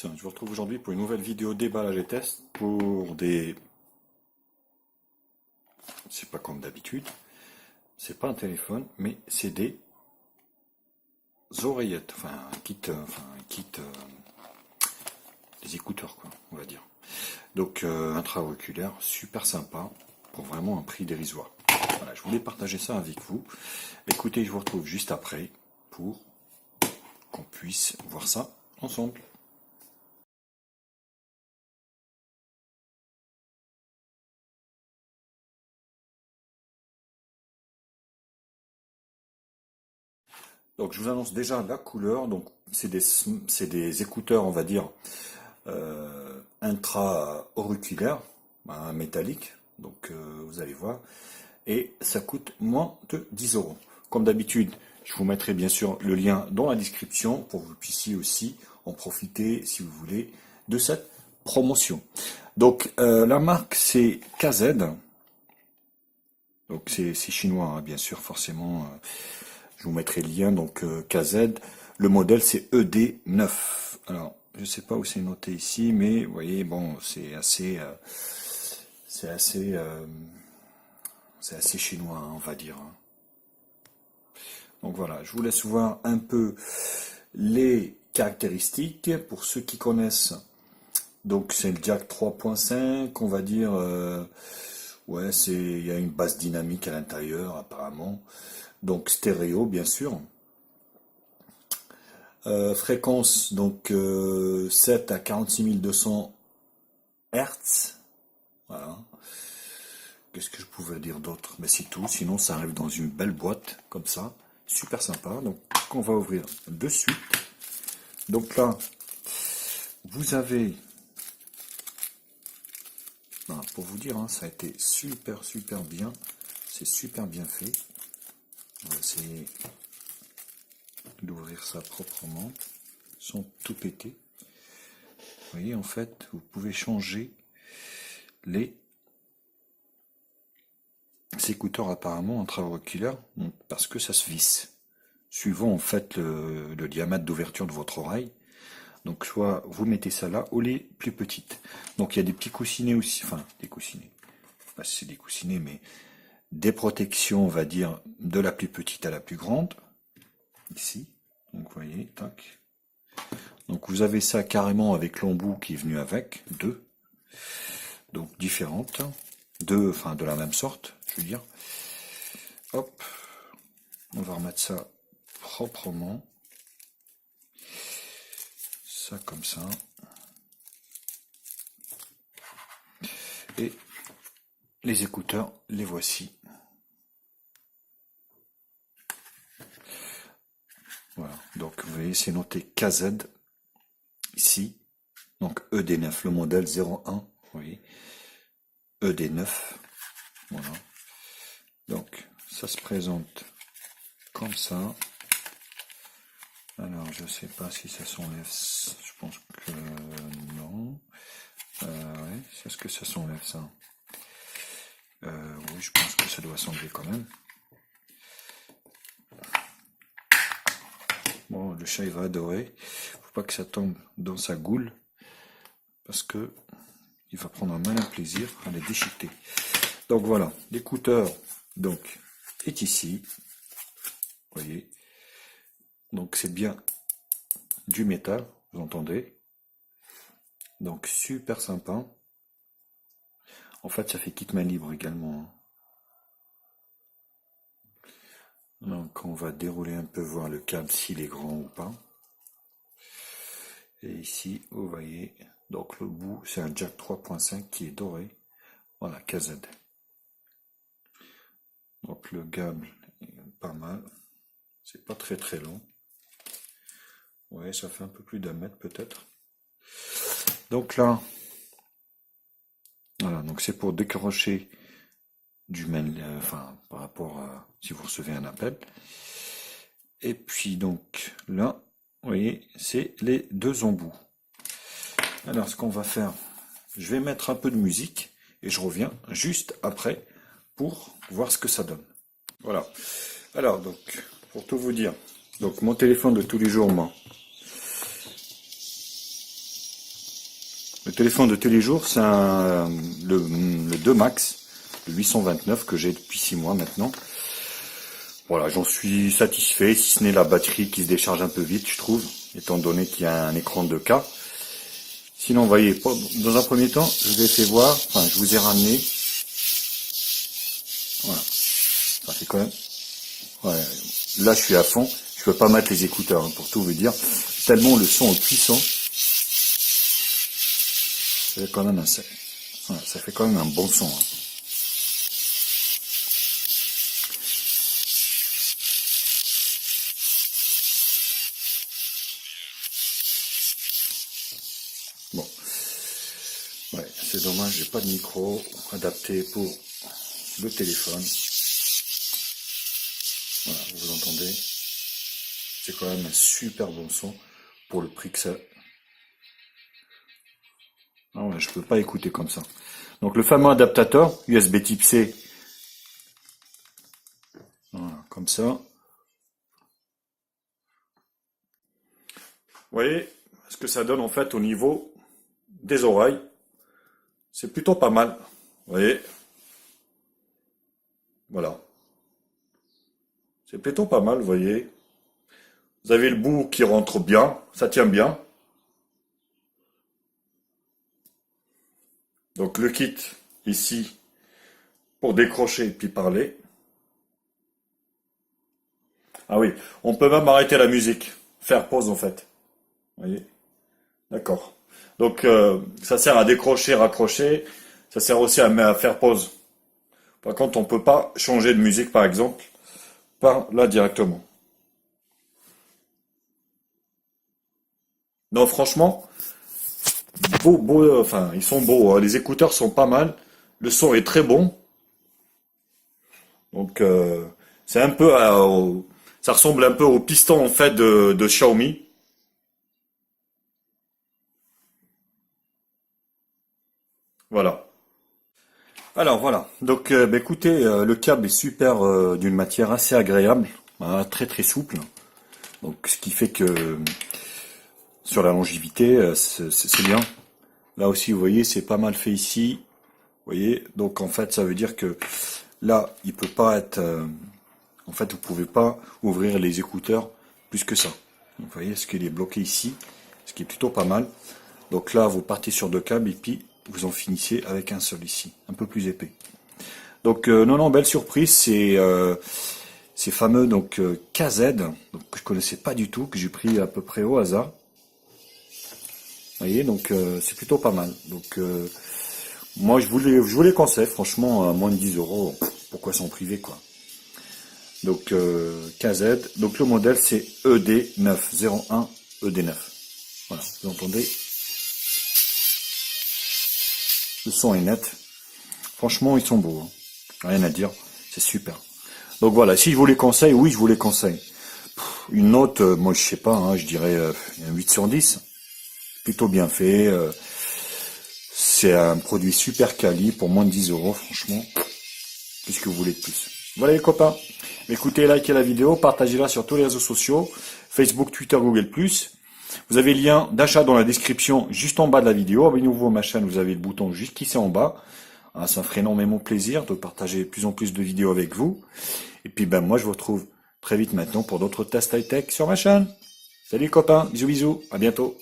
tous, je vous retrouve aujourd'hui pour une nouvelle vidéo déballage et test pour des... C'est pas comme d'habitude, c'est pas un téléphone, mais c'est des oreillettes, enfin des écouteurs quoi, on va dire. Donc intra-auriculaire, super sympa, pour vraiment un prix dérisoire. Voilà, je voulais partager ça avec vous. Écoutez, je vous retrouve juste après pour qu'on puisse voir ça ensemble. Donc je vous annonce déjà la couleur. Donc c'est des écouteurs, on va dire, intra-auriculaires, métalliques. Donc vous allez voir. Et ça coûte moins de 10 euros. Comme d'habitude, je vous mettrai bien sûr le lien dans la description pour que vous puissiez aussi en profiter, si vous voulez, de cette promotion. Donc la marque c'est KZ. Donc c'est chinois, hein, bien sûr, forcément. Je vous mettrai le lien. Donc KZ. Le modèle c'est ED9. Alors je sais pas où c'est noté ici, mais vous voyez, bon, c'est assez chinois, hein, on va dire. Donc voilà, je vous laisse voir un peu les caractéristiques pour ceux qui connaissent. Donc c'est le jack 3.5, on va dire. Ouais, il y a une basse dynamique à l'intérieur apparemment. Donc stéréo bien sûr. Fréquence donc 7 à 46 200 Hz. Voilà. Qu'est-ce que je pouvais dire d'autre? Mais c'est tout, sinon ça arrive dans une belle boîte, comme ça, super sympa. Donc on va ouvrir de suite. Donc là, vous avez, pour vous dire, hein, ça a été super bien, c'est super bien fait. On va essayer d'ouvrir ça proprement, sans tout péter. Vous voyez, en fait, vous pouvez changer les écouteurs apparemment intra-auriculaires parce que ça se visse suivant en fait le diamètre d'ouverture de votre oreille. Donc soit vous mettez ça là ou les plus petites. Donc il y a des petits coussinets aussi, enfin des coussinets, je sais pas si c'est des coussinets, mais des protections, on va dire, de la plus petite à la plus grande ici. Donc vous voyez, tac. Donc vous avez ça carrément avec l'embout qui est venu avec, deux, donc différentes, deux, enfin de la même sorte, je veux dire. Hop, on va remettre ça proprement, ça comme ça, et les écouteurs, les voici. Voilà, donc vous voyez, c'est noté KZ ici, donc ED9, le modèle 01, vous voyez, ED9, voilà. Donc ça se présente comme ça. Alors je sais pas si ça s'enlève, je pense que non. Ouais, est-ce que ça s'enlève ça? Oui, je pense que ça doit s'enlever quand même. Bon, le chat il va adorer. Faut pas que ça tombe dans sa goule parce que il va prendre un malin plaisir à les déchiqueter. Donc voilà, l'écouteur donc est ici. Vous voyez. Donc c'est bien du métal, vous entendez. Donc super sympa. En fait, ça fait kit main libre également. Donc on va dérouler un peu, voir le câble s'il est grand ou pas. Et ici, vous voyez, donc le bout, c'est un jack 3.5 qui est doré. Voilà, KZ. Donc le câble est pas mal. C'est pas très long. Ouais, ça fait un peu plus d'un mètre peut-être. Donc là, voilà, donc c'est pour décrocher du mail, enfin par rapport à si vous recevez un appel. Et puis donc là, vous voyez, c'est les deux embouts. Alors ce qu'on va faire, je vais mettre un peu de musique et je reviens juste après pour voir ce que ça donne. Voilà. Alors donc, pour tout vous dire, donc mon téléphone de tous les jours, moi, Le téléphone de tous les jours, c'est le 2 Max, le 829 que j'ai depuis 6 mois maintenant. Voilà, j'en suis satisfait, si ce n'est la batterie qui se décharge un peu vite, je trouve, étant donné qu'il y a un écran 2K. Sinon, vous voyez, dans un premier temps, je vous ai fait voir, enfin, je vous ai ramené. Voilà, ça fait quand même. Ouais, là, je suis à fond. Je peux pas mettre les écouteurs, hein, pour tout vous dire, tellement le son est puissant. Ça fait quand même voilà, ça fait quand même un bon son. Hein. Bon, ouais, c'est dommage, j'ai pas de micro adapté pour le téléphone. Voilà, vous entendez. C'est quand même un super bon son pour le prix que ça. Ah ouais, je peux pas écouter comme ça. Donc le fameux adaptateur USB Type C. Voilà, comme ça. Vous voyez ce que ça donne en fait au niveau des oreilles. C'est plutôt pas mal. Vous voyez. Voilà. C'est plutôt pas mal, vous voyez. Vous avez le bout qui rentre bien, ça tient bien. Donc le kit ici pour décrocher et puis parler. Ah oui, on peut même arrêter la musique, faire pause en fait. Vous voyez? D'accord. Donc ça sert à décrocher, raccrocher, ça sert aussi à faire pause. Par contre, on peut pas changer de musique par exemple par là directement. Non, franchement, enfin, ils sont beaux, hein. Les écouteurs sont pas mal, le son est très bon. Donc c'est un peu ça ressemble un peu au piston en fait de Xiaomi. Voilà. Alors voilà. Donc bah, écoutez, le câble est super d'une matière assez agréable, hein, très très souple. Donc ce qui fait que sur la longévité, c'est bien. Là aussi, vous voyez, c'est pas mal fait ici. Vous voyez, donc en fait, ça veut dire que là, il peut pas être. En fait, vous pouvez pas ouvrir les écouteurs plus que ça. Donc, vous voyez, ce qu'il est bloqué ici, ce qui est plutôt pas mal. Donc là, vous partez sur deux câbles et puis vous en finissez avec un seul ici, un peu plus épais. Donc non, non, belle surprise, c'est ces fameux donc KZ, donc que je connaissais pas du tout, que j'ai pris à peu près au hasard. Vous voyez, donc c'est plutôt pas mal. Donc moi, je vous les conseille, franchement, à moins de 10 euros, pourquoi s'en priver, quoi. Donc KZ, donc le modèle c'est ED901 ED9. Voilà, vous entendez, le son est net. Franchement, ils sont beaux, hein. Rien à dire, c'est super. Donc voilà, si je vous les conseille, oui, je vous les conseille. Une note, moi je sais pas, hein, je dirais un 8 sur 10. Plutôt bien fait. C'est un produit super quali pour moins de 10 euros, franchement. Qu'est-ce que vous voulez de plus? Voilà les copains. Écoutez, likez la vidéo, partagez-la sur tous les réseaux sociaux, Facebook, Twitter, Google+. Vous avez le lien d'achat dans la description juste en bas de la vidéo. Abonnez-vous à ma chaîne, vous avez le bouton juste ici en bas. Ah, ça me ferait énormément plaisir de partager de plus en plus de vidéos avec vous. Et puis ben moi je vous retrouve très vite maintenant pour d'autres tests high-tech sur ma chaîne. Salut les copains, bisous bisous, à bientôt.